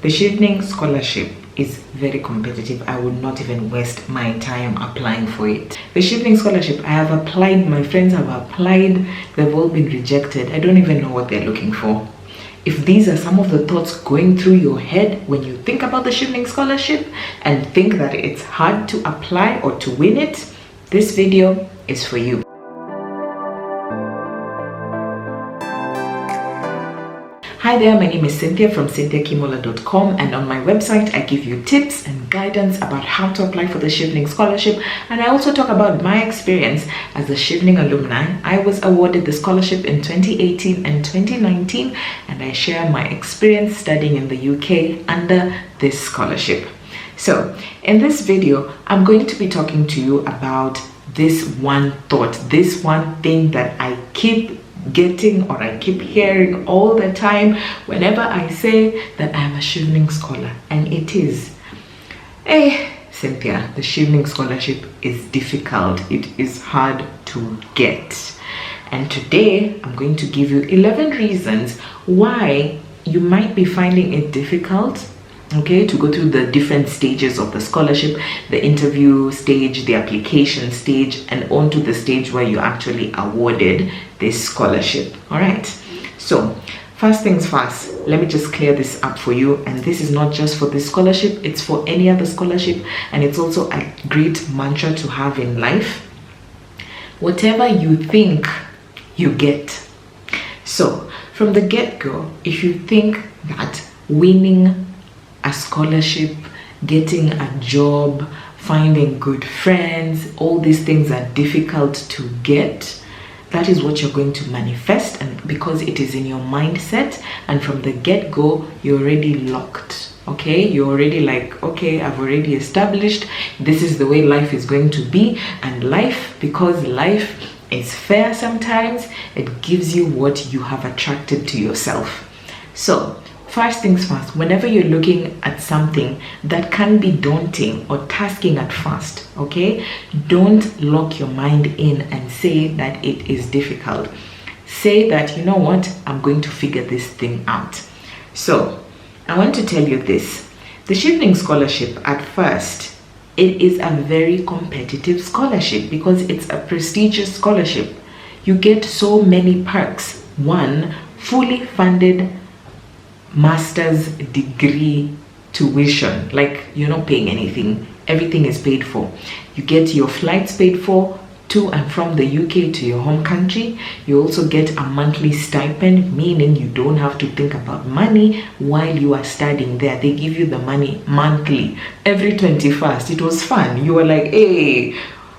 The Chevening Scholarship is very competitive. I would not even waste my time applying for it. The Chevening Scholarship, I have applied, my friends have applied, they've all been rejected. I don't even know what they're looking for. If these are some of the thoughts going through your head when you think about the Chevening Scholarship and think that it's hard to apply or to win it, this video is for you. Hi there, my name is Cynthia from cynthiakimola.com, and on my website I give you tips and guidance about how to apply for the Chevening Scholarship, and I also talk about my experience as a Chevening alumni. I was awarded the scholarship in 2018 and 2019, and I share my experience studying in the UK under this scholarship. So in this video, I'm going to be talking to you about this one thought, this one thing that I keep getting or I keep hearing all the time whenever I say that I'm a Chevening scholar, and it is, hey Cynthia, the Chevening Scholarship is difficult, it is hard to get. And today I'm going to give you 11 reasons why you might be finding it difficult, okay, to go through the different stages of the scholarship, the interview stage, the application stage, and on to the stage where you actually awarded this scholarship. All right, so first things first, let me just clear this up for you. And this is not just for this scholarship, it's for any other scholarship, and it's also a great mantra to have in life. Whatever you think, you get. So from the get-go, if you think that winning a scholarship, getting a job, finding good friends, all these things are difficult to get, that is what you're going to manifest, and because it is in your mindset, and from the get-go you're already locked. Okay, you're already like, okay, I've already established this is the way life is going to be, and life, because life is fair sometimes, it gives you what you have attracted to yourself. So first things first, whenever you're looking at something that can be daunting or tasking at first, okay, don't lock your mind in and say that it is difficult. Say that, you know what, I'm going to figure this thing out. So I want to tell you this. The Chevening Scholarship, at first, it is a very competitive scholarship because it's a prestigious scholarship. You get so many perks. One, fully funded master's degree tuition, like you're not paying anything, everything is paid for. You get your flights paid for to and from the UK to your home country. You also get a monthly stipend, meaning you don't have to think about money while you are studying there. They give you the money monthly, every 21st. It was fun. You were like, hey,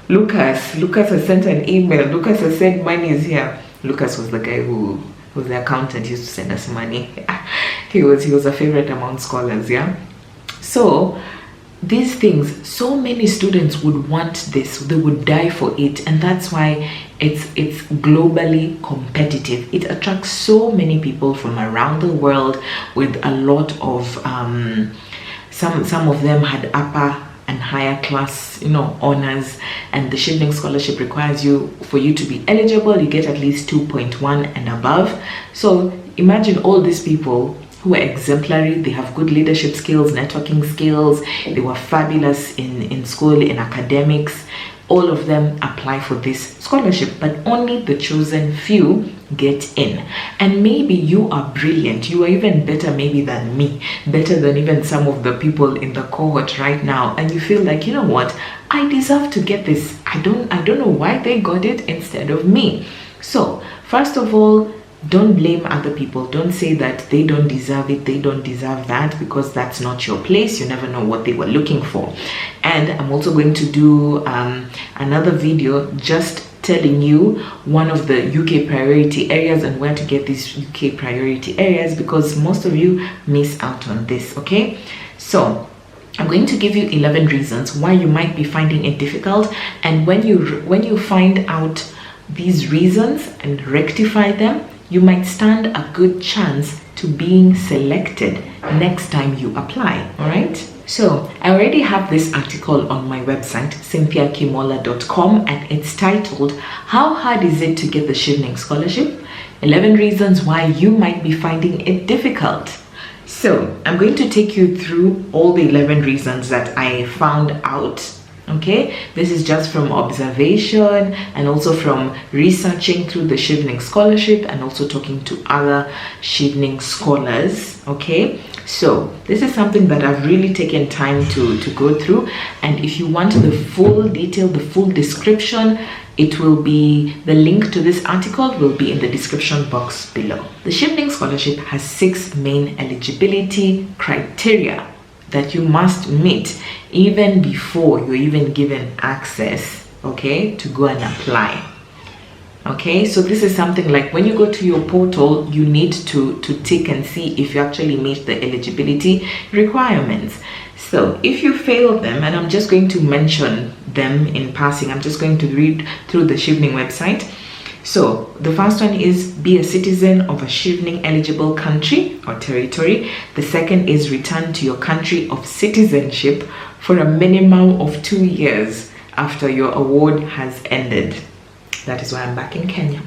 Lucas has sent an email, Lucas has said money is here. Lucas was the guy who was the accountant, used to send us money. He was a favorite among scholars, yeah. So these things, so many students would want this, they would die for it, and that's why it's globally competitive. It attracts so many people from around the world with a lot of some of them had upper and higher class, honors, and the Chevening Scholarship requires for you to be eligible, you get at least 2.1 and above. So imagine all these people who are exemplary, they have good leadership skills, networking skills, they were fabulous in school, in academics. All of them apply for this scholarship, but only the chosen few get in. And maybe you are brilliant, you are even better maybe than me, better than even some of the people in the cohort right now, and you feel like, you know what, I deserve to get this. I don't know why they got it instead of me. So first of all, don't blame other people. Don't say that they don't deserve it, they don't deserve that, because that's not your place. You never know what they were looking for. And I'm also going to do another video just telling you one of the UK priority areas and where to get these UK priority areas, because most of you miss out on this, okay? So I'm going to give you 11 reasons why you might be finding it difficult, and when you find out these reasons and rectify them, you might stand a good chance to being selected next time you apply. All right, so I already have this article on my website cynthiakimola.com, and it's titled "How Hard Is It to Get the Chevening Scholarship? 11 Reasons Why You Might Be Finding It Difficult." So I'm going to take you through all the 11 reasons that I found out. Okay, this is just from observation and also from researching through the Chevening Scholarship and also talking to other Chevening scholars. Okay, so this is something that I've really taken time to go through, and if you want the full detail, the full description, it will be, the link to this article will be in the description box below. The Chevening Scholarship has 6 main eligibility criteria that you must meet even before you're even given access, okay, to go and apply. Okay, so this is something like when you go to your portal, you need to tick and see if you actually meet the eligibility requirements. So if you fail them, and I'm just going to mention them in passing, I'm just going to read through the Chevening website. So the first one is be a citizen of a Chevening eligible country or territory. The second is return to your country of citizenship for a minimum of 2 years after your award has ended. That is why I'm back in Kenya.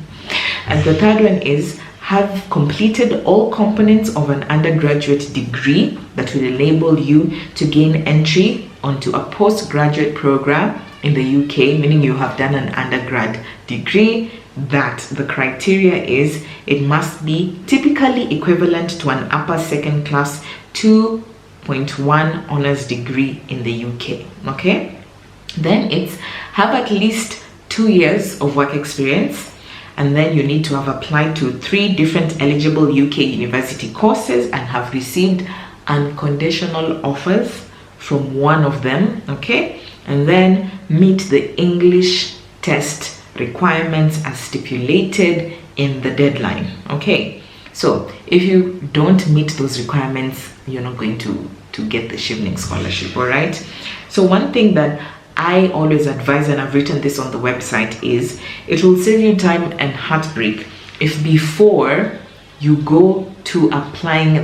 And the third one is have completed all components of an undergraduate degree that will enable you to gain entry onto a postgraduate program in the UK, meaning you have done an undergrad degree. That the criteria is it must be typically equivalent to an upper second class 2.1 honors degree in the UK. Okay, then it's have at least 2 years of work experience, and then you need to have applied to 3 different eligible UK university courses and have received unconditional offers from one of them. Okay, and then meet the English test requirements as stipulated in the deadline. Okay, so if you don't meet those requirements, you're not going to get the Chevening Scholarship. All right, so one thing that I always advise, and I've written this on the website, is it will save you time and heartbreak if before you go to applying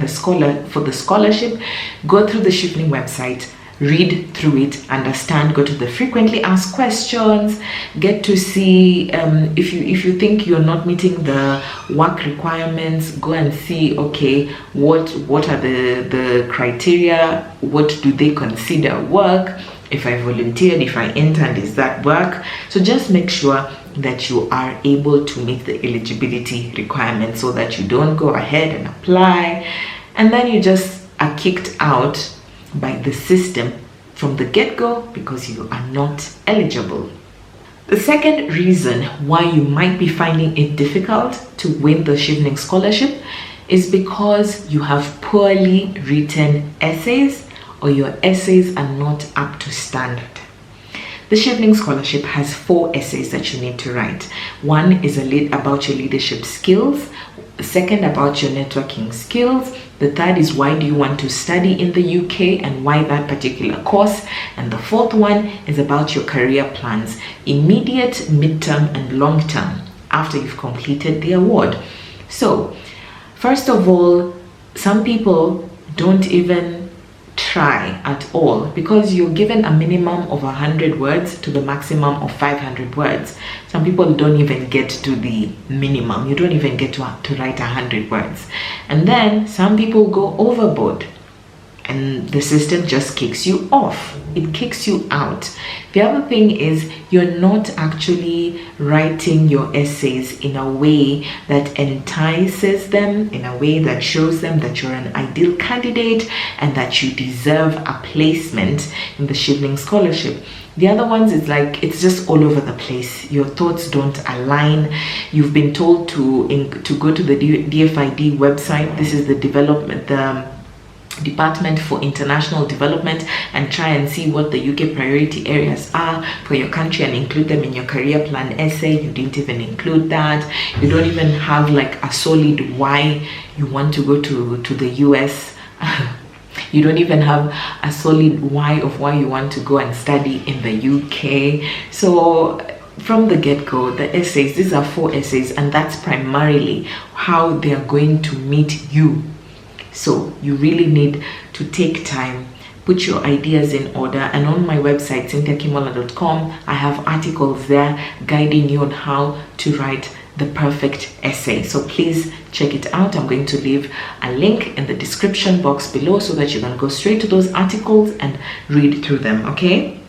for the scholarship, go through the Chevening website, read through it, understand, go to the frequently asked questions, get to see if you think you're not meeting the work requirements, go and see, okay, what are the criteria, what do they consider work, if I volunteered, if I interned, is that work? So just make sure that you are able to meet the eligibility requirements so that you don't go ahead and apply and then you just are kicked out by the system from the get-go because you are not eligible. The second reason why you might be finding it difficult to win the Chevening Scholarship is because you have poorly written essays or your essays are not up to standard. The Chevening Scholarship has 4 essays that you need to write. One is about your leadership skills, the second about your networking skills, the third is why do you want to study in the UK and why that particular course, and the fourth one is about your career plans, immediate, midterm and long term after you've completed the award. So first of all, some people don't even try at all because you're given a minimum of 100 words to the maximum of 500 words. Some people don't even get to the minimum. You don't even get to write 100 words. And then some people go overboard and the system just kicks you off. It kicks you out. The other thing is you're not actually writing your essays in a way that entices them, in a way that shows them that you're an ideal candidate and that you deserve a placement in the Chevening Scholarship. The other ones is like it's just all over the place. Your thoughts don't align. You've been told to go to the DFID website. This is the Department for International Development, and try and see what the UK priority areas are for your country and include them in your career plan essay. You didn't even include that. You don't even have like a solid why you want to go to the US. You don't even have a solid why you want to go and study in the UK. So from the get-go, the essays, these are 4 essays, and that's primarily how they are going to meet you. So you really need to take time, put your ideas in order, and on my website cynthiakimola.com I have articles there guiding you on how to write the perfect essay. So please check it out. I'm going to leave a link in the description box below so that you can go straight to those articles and read through them, okay?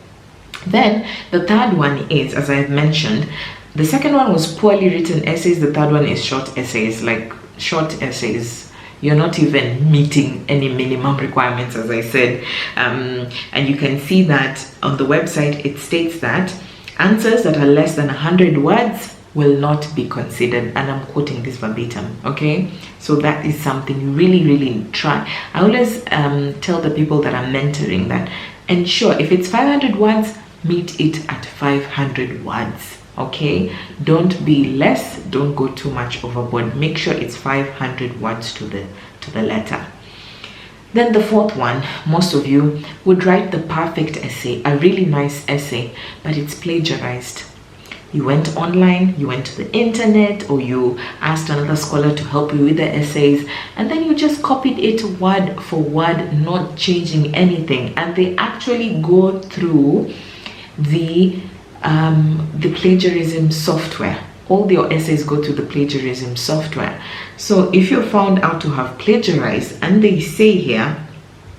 Then the third one is, as I have mentioned, the second one was poorly written essays. The third one is short essays. Like short essays, you're not even meeting any minimum requirements, as I said. And you can see that on the website, it states that answers that are less than 100 words will not be considered, and I'm quoting this verbatim, okay? So that is something you really try. I always tell the people that I'm mentoring that ensure if it's 500 words, meet it at 500 words, okay? Don't be less, don't go too much overboard. Make sure it's 500 words to the letter. Then the fourth one, most of you would write the perfect essay, a really nice essay, but it's plagiarized. You went online, you went to the internet, or you asked another scholar to help you with the essays, and then you just copied it word for word, not changing anything. And they actually go through the plagiarism software. All your essays go to the plagiarism software. So if you're found out to have plagiarized, and they say here,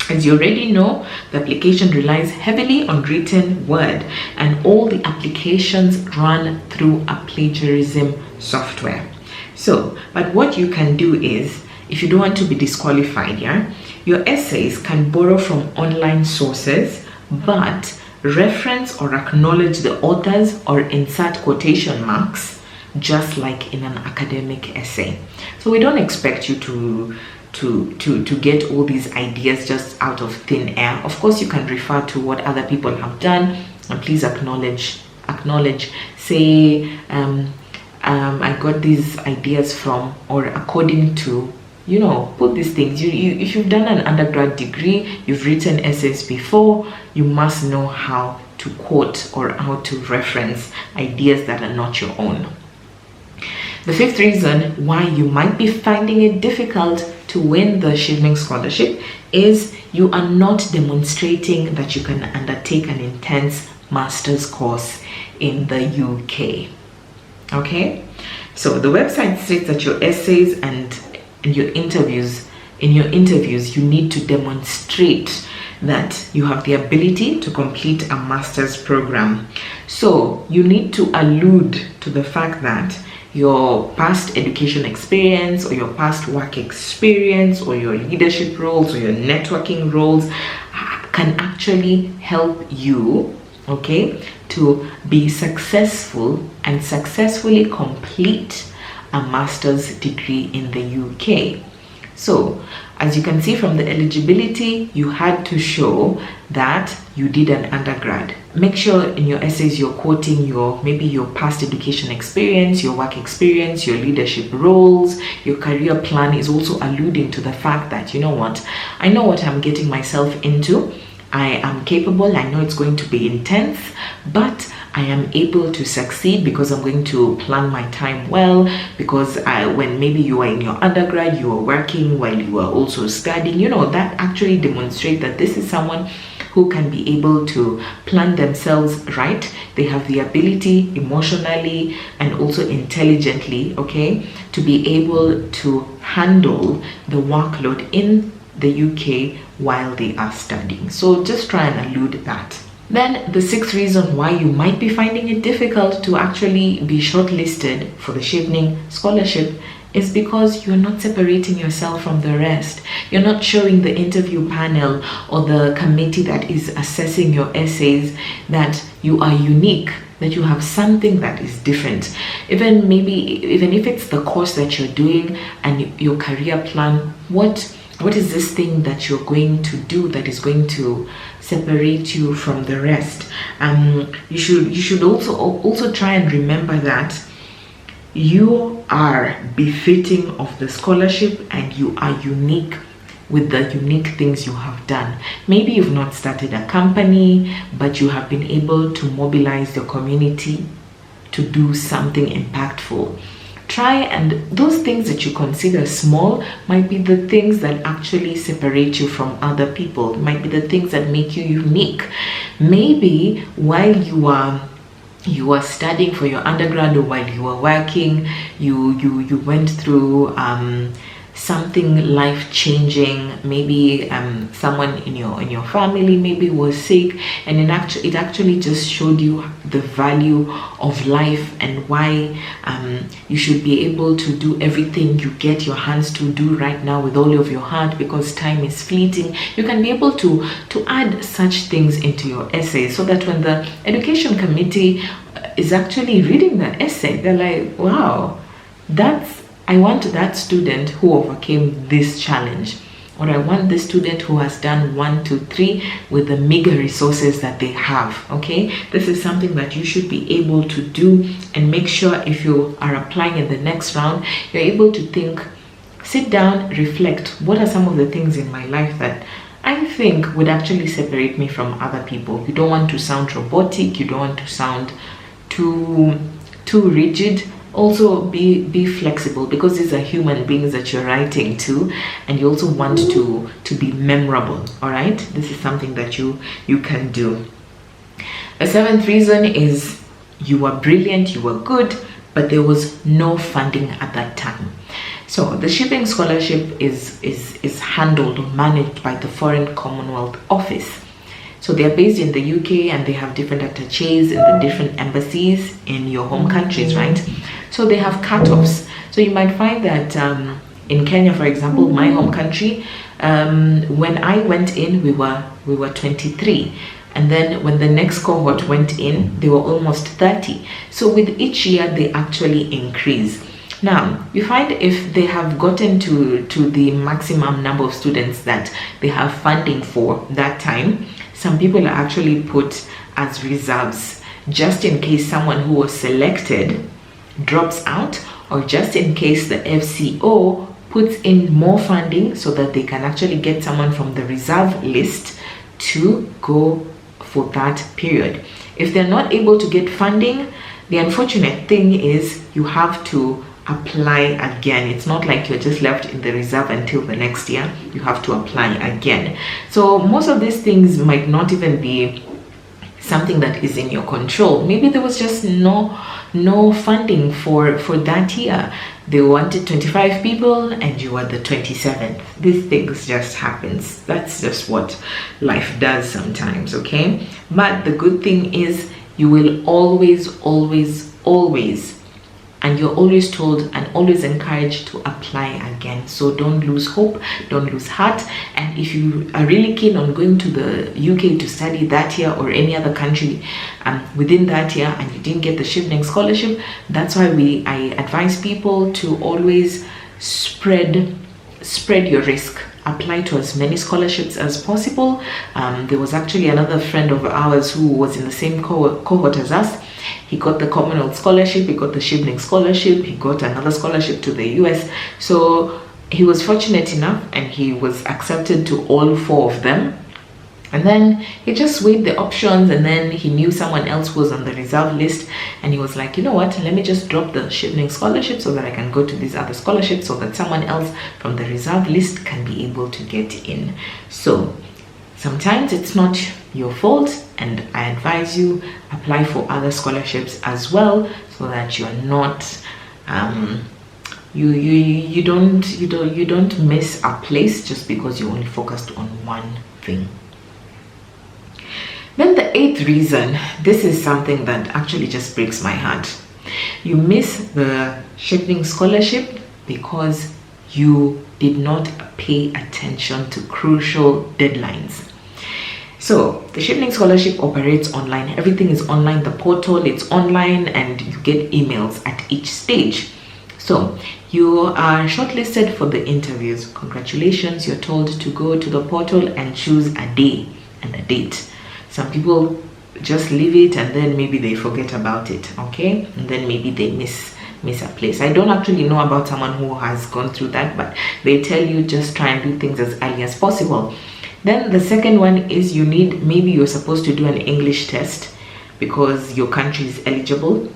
as you already know, the application relies heavily on written word, and all the applications run through a plagiarism software. So, but what you can do is, if you don't want to be disqualified, yeah, your essays can borrow from online sources, but reference or acknowledge the authors or insert quotation marks, just like in an academic essay. So we don't expect you to get all these ideas just out of thin air. Of course, you can refer to what other people have done, and please acknowledge, say, I got these ideas from, or according to, you know, put these things. If you've done an undergrad degree, you've written essays before, you must know how to quote or how to reference ideas that are not your own. The fifth reason why you might be finding it difficult to win the Chevening Scholarship is you are not demonstrating that you can undertake an intense master's course in the UK. Okay? So the website states that your essays and your interviews, you need to demonstrate that you have the ability to complete a master's program. So you need to allude to the fact that your past education experience or your past work experience or your leadership roles or your networking roles can actually help you, okay, to be successful and successfully complete a master's degree in the UK. So as you can see from the eligibility, you had to show that you did an undergrad. Make sure in your essays you're quoting maybe your past education experience, your work experience, your leadership roles, your career plan is also alluding to the fact that, you know what, I know what I'm getting myself into. I am capable. I know it's going to be intense, but I am able to succeed because I'm going to plan my time well, because when maybe you are in your undergrad, you are working while you are also studying, you know, that actually demonstrates that this is someone who can be able to plan themselves right. They have the ability emotionally and also intelligently, okay, to be able to handle the workload in the UK while they are studying. So just try and allude that. Then the sixth reason why you might be finding it difficult to actually be shortlisted for the Chevening Scholarship is because you're not separating yourself from the rest. You're not showing the interview panel or the committee that is assessing your essays that you are unique, that you have something that is different. Even if it's the course that you're doing and your career plan, what is this thing that you're going to do that is going to separate you from the rest? You should also try and remember that you are befitting of the scholarship and you are unique with the unique things you have done. Maybe you've not started a company, but you have been able to mobilize the community to do something impactful. Try, and those things that you consider small might be the things that actually separate you from other people, might be the things that make you unique. Maybe while you are you were studying for your undergrad, or while you were working, you went through something life-changing. Maybe someone in your family maybe was sick, and it actually just showed you the value of life and why you should be able to do everything you get your hands to do right now with all of your heart, because time is fleeting. You can be able to add such things into your essay, so that when the education committee is actually reading the essay, they're like, wow, I want that student who overcame this challenge, or I want the student who has done 1, 2, 3 with the meager resources that they have. Okay, this is something that you should be able to do, and make sure if you are applying in the next round, you're able to think, sit down, reflect, what are some of the things in my life that I think would actually separate me from other people. You don't want to sound robotic, you don't want to sound too rigid. Also be flexible, because these are human beings that you're writing to, and you also want to be memorable. All right, this is something that you can do. The 7th reason is you were brilliant, you were good, but there was no funding at that time. So the Chevening Scholarship is handled or managed by the Foreign Commonwealth Office. So they are based in the UK, and they have different attaches in the different embassies in your home countries, right? So they have cutoffs. So you might find that in Kenya, for example, my home country, when I went in, we were 23. And then when the next cohort went in, they were almost 30. So with each year, they actually increase. Now, you find if they have gotten to the maximum number of students that they have funding for that time, some people are actually put as reserves, just in case someone who was selected drops out, or just in case the FCO puts in more funding so that they can actually get someone from the reserve list to go for that period. If they're not able to get funding, the unfortunate thing is you have to apply again. It's not like you're just left in the reserve until the next year. You have to apply again. So most of these things might not even be something that is in your control. Maybe there was just no funding for that year. They wanted 25 people and you were the 27th. These things just happens. That's just what life does sometimes, okay? But the good thing is you will always, and you're always told and always encouraged to apply again. So don't lose hope, don't lose heart. And if you are really keen on going to the UK to study that year, or any other country within that year, and you didn't get the Chevening Scholarship, that's why I advise people to always spread your risk. Apply to as many scholarships as possible. There was actually another friend of ours who was in the same cohort as us. He got the Commonwealth Scholarship, he got the Chevening Scholarship, he got another scholarship to the US. So he was fortunate enough and he was accepted to all 4 of them. And then he just weighed the options, and then he knew someone else was on the reserve list, and he was like, you know what, let me just drop the Chevening Scholarship so that I can go to these other scholarships, so that someone else from the reserve list can be able to get in. So sometimes it's not your fault, and I advise you apply for other scholarships as well, so that you're not you don't miss a place just because you only focused on one thing. Then the 8th reason, this is something that actually just breaks my heart. You miss the Chevening Scholarship because you did not pay attention to crucial deadlines. So the Chevening Scholarship operates online. Everything is online. The portal, it's online, and you get emails at each stage. So you are shortlisted for the interviews. Congratulations, you're told to go to the portal and choose a day and a date. Some people just leave it and then maybe they forget about it, okay? And then maybe they miss a place. I don't actually know about someone who has gone through that, but they tell you just try and do things as early as possible. Then the second one is maybe you're supposed to do an English test because your country is eligible.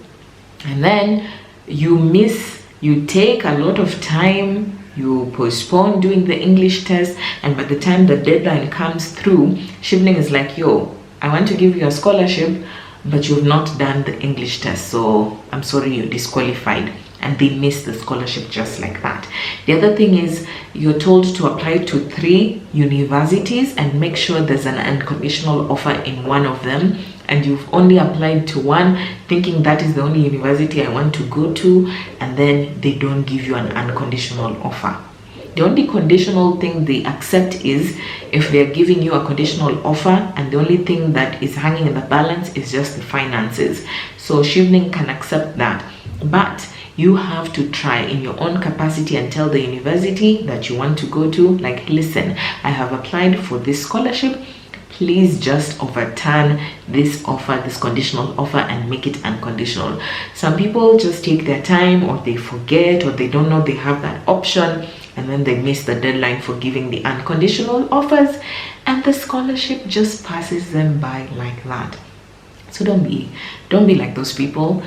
And then you take a lot of time, you postpone doing the English test, and by the time the deadline comes through, Chevening is like, yo, I want to give you a scholarship, but you've not done the English test, so I'm sorry, you're disqualified. And they miss the scholarship just like that. The other thing is, you're told to apply to 3 universities and make sure there's an unconditional offer in one of them, and you've only applied to one thinking that is the only university I want to go to, and then they don't give you an unconditional offer. The only conditional thing they accept is if they're giving you a conditional offer and the only thing that is hanging in the balance is just the finances. So Chevening can accept that, but you have to try in your own capacity and tell the university that you want to go to, like, listen, I have applied for this scholarship, please just overturn this offer, this conditional offer, and make it unconditional. Some people just take their time, or they forget, or they don't know they have that option, and then they miss the deadline for giving the unconditional offers, and the scholarship just passes them by like that. So don't be like those people.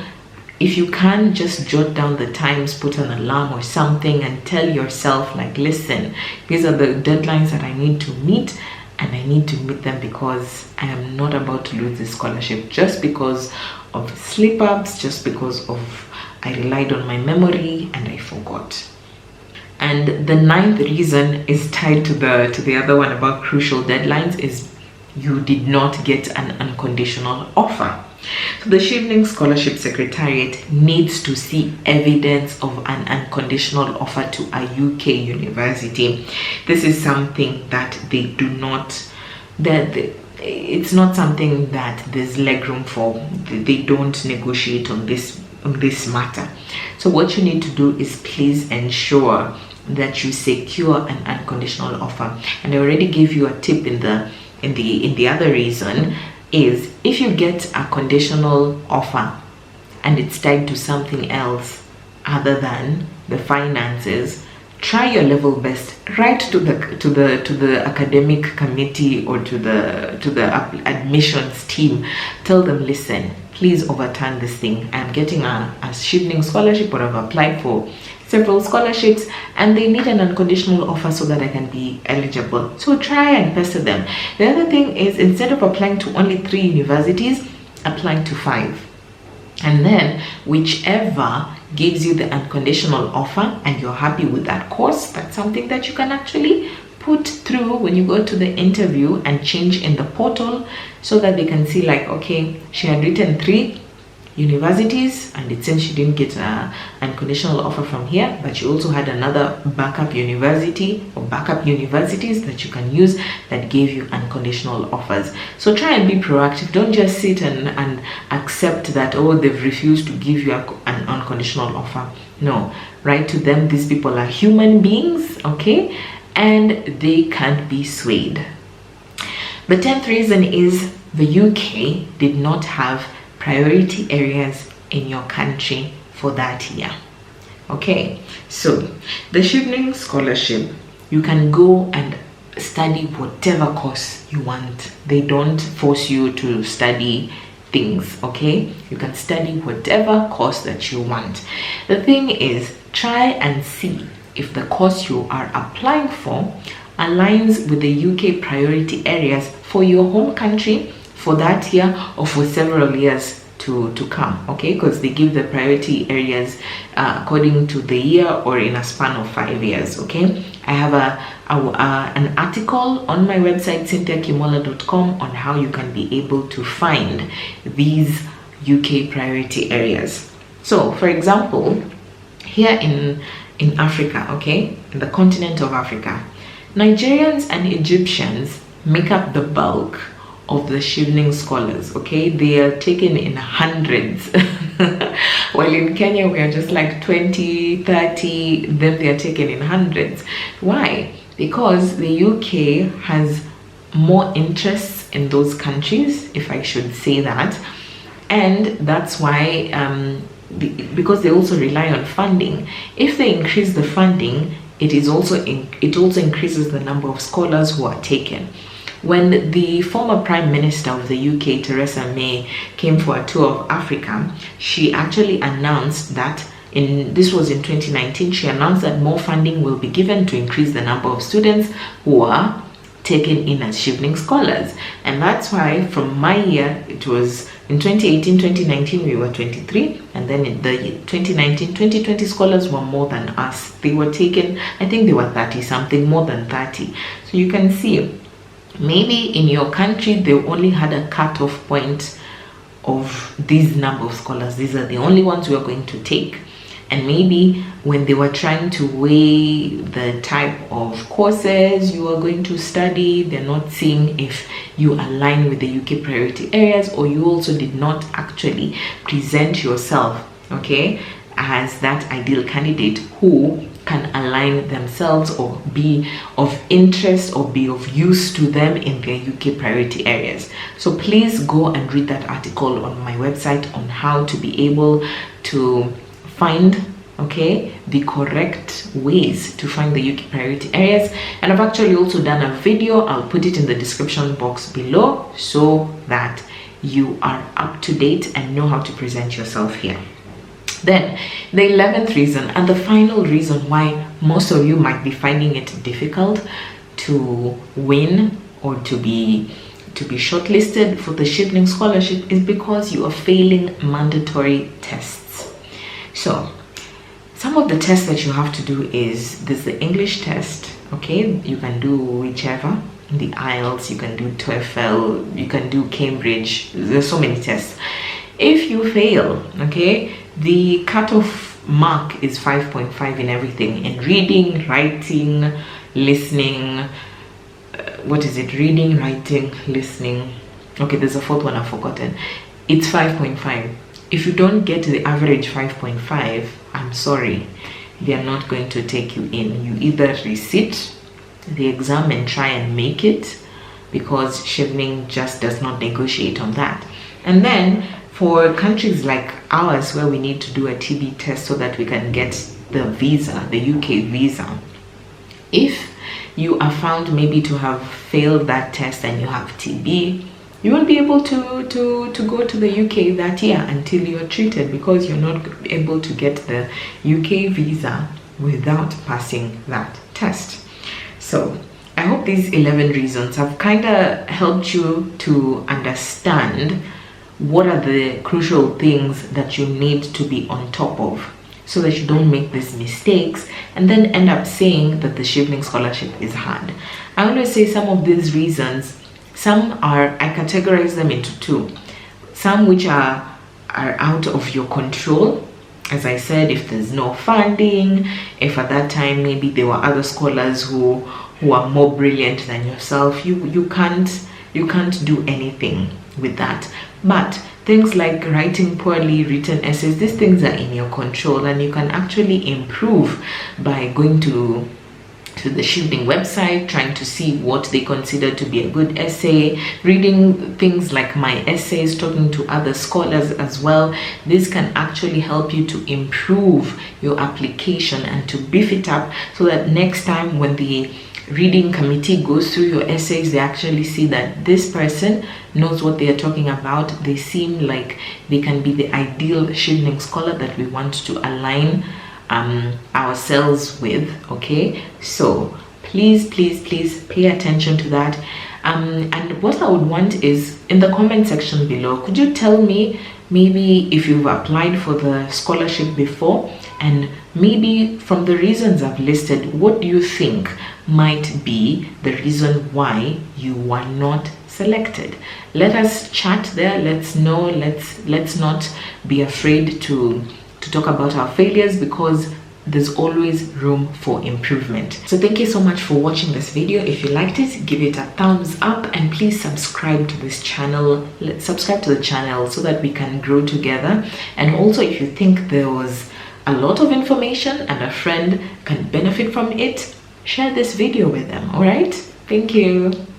If you can, just jot down the times, put an alarm or something, and tell yourself, like, listen, these are the deadlines that I need to meet, and I need to meet them because I am not about to lose this scholarship just because of slip-ups, just because of I relied on my memory and I forgot. And the 9th reason is tied to the other one about crucial deadlines, is you did not get an unconditional offer. So the Chevening Scholarship Secretariat needs to see evidence of an unconditional offer to a UK university. This is something that they do not, it's not something that there's legroom for. They don't negotiate on this matter. So what you need to do is please ensure that you secure an unconditional offer. And I already gave you a tip in the other reason, is if you get a conditional offer and it's tied to something else other than the finances, try your level best. Write to the academic committee or to the admissions team. Tell them, listen, please overturn this thing. I'm getting a Chevening scholarship, or I've applied for several scholarships, and they need an unconditional offer so that I can be eligible. So try and pester them. The other thing is, instead of applying to only 3 universities, apply to 5. And then whichever gives you the unconditional offer and you're happy with that course, that's something that you can actually put through when you go to the interview and change in the portal, so that they can see, like, okay, she had written 3 universities and it seems she didn't get an unconditional offer from here, but she also had another backup university or backup universities that you can use that gave you unconditional offers. So try and be proactive. Don't just sit and accept that, oh, they've refused to give you an unconditional offer. No, write to them. These people are human beings, okay, and they can't be swayed. The 10th reason is the UK did not have priority areas in your country for that year. Okay, so the Chevening Scholarship, you can go and study whatever course you want. They don't force you to study things, okay? You can study whatever course that you want. The thing is, try and see if the course you are applying for aligns with the UK priority areas for your home country for that year or for several years to come, okay? Because they give the priority areas according to the year or in a span of 5 years, okay? I have an article on my website cynthiakimola.com on how you can be able to find these UK priority areas. So for example, here in Africa, okay, in the continent of Africa, Nigerians and Egyptians make up the bulk of the Chevening scholars, okay? They are taken in hundreds. While in Kenya we are just like 20, 30, then they are taken in hundreds. Why? Because the UK has more interests in those countries, if I should say that, and that's why because they also rely on funding. If they increase the funding, it also increases the number of scholars who are taken. When the former Prime Minister of the UK, Theresa May, came for a tour of Africa, she actually announced that, this was in 2019, she announced that more funding will be given to increase the number of students who are taken in as Chevening scholars. And that's why from my year, it was In 2018, 2019, we were 23, and then in the 2019, 2020 scholars were more than us. They were taken, I think they were 30 something, more than 30. So you can see, maybe in your country, they only had a cutoff point of these number of scholars. These are the only ones we are going to take. And maybe when they were trying to weigh the type of courses you are going to study, they're not seeing if you align with the UK priority areas, or you also did not actually present yourself, okay, as that ideal candidate who can align themselves or be of interest or be of use to them in their UK priority areas. So please go and read that article on my website on how to be able to find, okay, the correct ways to find the UK priority areas. And I've actually also done a video. I'll put it in the description box below so that you are up to date and know how to present yourself here. Then the 11th reason, and the final reason why most of you might be finding it difficult to win or to be shortlisted for the Chevening Scholarship, is because you are failing mandatory tests. So some of the tests that you have to do is, there's the English test, okay, you can do whichever, the IELTS, you can do TOEFL, you can do Cambridge, there's so many tests. If you fail, okay, the cutoff mark is 5.5 in everything, in reading, writing, listening, reading, writing, listening, okay, there's a fourth one I've forgotten. It's 5.5. If you don't get the average 5.5, I'm sorry, they are not going to take you in. You either resit the exam and try and make it, because Chevening just does not negotiate on that. And then for countries like ours, where we need to do a TB test so that we can get the visa, the UK visa, if you are found maybe to have failed that test and you have TB, you won't be able to go to the UK that year until you're treated, because you're not able to get the UK visa without passing that test. So I hope these 11 reasons have kind of helped you to understand what are the crucial things that you need to be on top of, so that you don't make these mistakes and then end up saying that the Chevening Scholarship is hard. I always say some of these reasons, I categorize them into two. Some which are out of your control. As I said, if there's no funding, if at that time maybe there were other scholars who are more brilliant than yourself, you can't do anything with that. But things like writing poorly, written essays, these things are in your control, and you can actually improve by going to the Chevening website, trying to see what they consider to be a good essay, reading things like my essays, talking to other scholars as well. This can actually help you to improve your application and to beef it up, so that next time when the reading committee goes through your essays, they actually see that this person knows what they are talking about. They seem like they can be the ideal Chevening scholar that we want to align ourselves with. Okay, so please pay attention to that. And what I would want is, in the comment section below, could you tell me maybe if you've applied for the scholarship before, and maybe from the reasons I've listed, what do you think might be the reason why you were not selected? Let us chat there. Let's know. Let's not be afraid to talk about our failures, because there's always room for improvement. So thank you so much for watching this video. If you liked it, give it a thumbs up, and please subscribe to this channel. Subscribe to the channel so that we can grow together. And also, if you think there was a lot of information and a friend can benefit from it, share this video with them. All right, thank you.